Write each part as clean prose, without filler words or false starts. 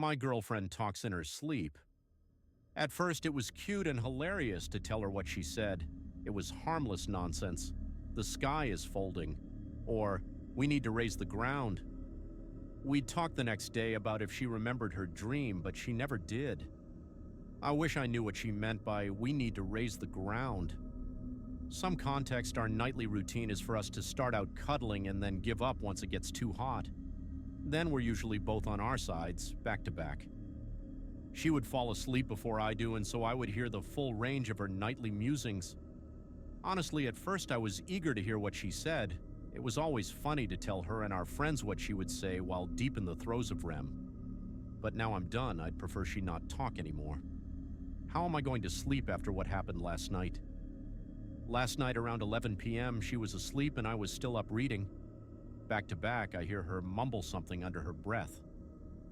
My girlfriend talks in her sleep. At first, it was cute and hilarious to tell her what she said. It was harmless nonsense. The sky is folding. Or, we need to raise the ground. We'd talk the next day about if she remembered her dream, but she never did. I wish I knew what she meant by we need to raise the ground. Some context, our nightly routine is for us to start out cuddling and then give up once it gets too hot. Then we're usually both on our sides, back to back. She would fall asleep before I do, and so I would hear the full range of her nightly musings. Honestly, at first I was eager to hear what she said. It was always funny to tell her and our friends what she would say while deep in the throes of REM. But now I'm done, I'd prefer she not talk anymore. How am I going to sleep after what happened last night? Last night around 11 p.m., she was asleep and I was still up reading. Back to back, I hear her mumble something under her breath.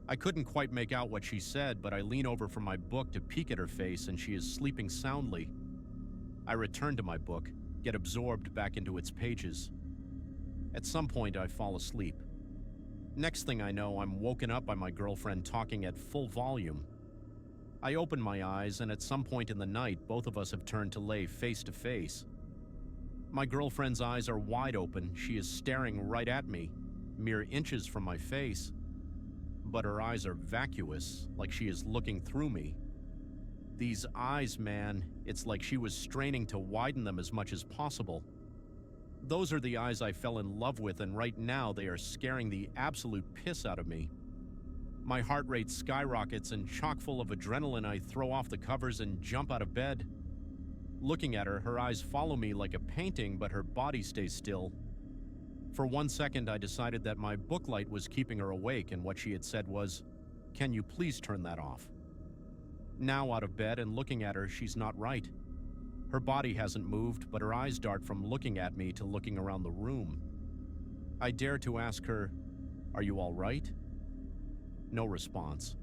I couldn't quite make out what she said, but I lean over from my book to peek at her face, and she is sleeping soundly. I return to my book, get absorbed back into its pages. At some point, I fall asleep. Next thing I know, I'm woken up by my girlfriend talking at full volume. I open my eyes, and at some point in the night, both of us have turned to lay face to face. My girlfriend's eyes are wide open. She is staring right at me, mere inches from my face. But her eyes are vacuous, like she is looking through me. These eyes, man, it's like she was straining to widen them as much as possible. Those are the eyes I fell in love with, and right now they are scaring the absolute piss out of me. My heart rate skyrockets, and chock full of adrenaline, I throw off the covers and jump out of bed. Looking at her, her eyes follow me like a painting, but her body stays still. For 1 second, I decided that my book light was keeping her awake, and what she had said was, "Can you please turn that off?" Now out of bed and looking at her, she's not right. Her body hasn't moved, but her eyes dart from looking at me to looking around the room. I dare to ask her, "Are you all right?" No response.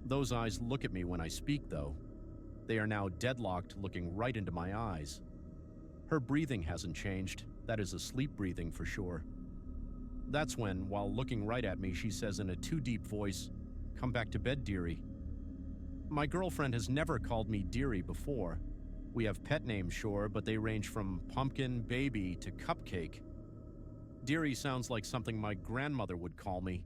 Those eyes look at me when I speak, though. They are now deadlocked, looking right into my eyes. Her breathing hasn't changed. That is a sleep breathing for sure. That's when, while looking right at me, she says in a too deep voice, "Come back to bed, dearie." My girlfriend has never called me dearie before. We have pet names, sure, but they range from pumpkin, baby, to cupcake. Dearie sounds like something my grandmother would call me.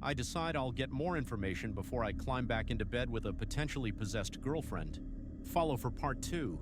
I decide I'll get more information before I climb back into bed with a potentially possessed girlfriend. Follow for part 2.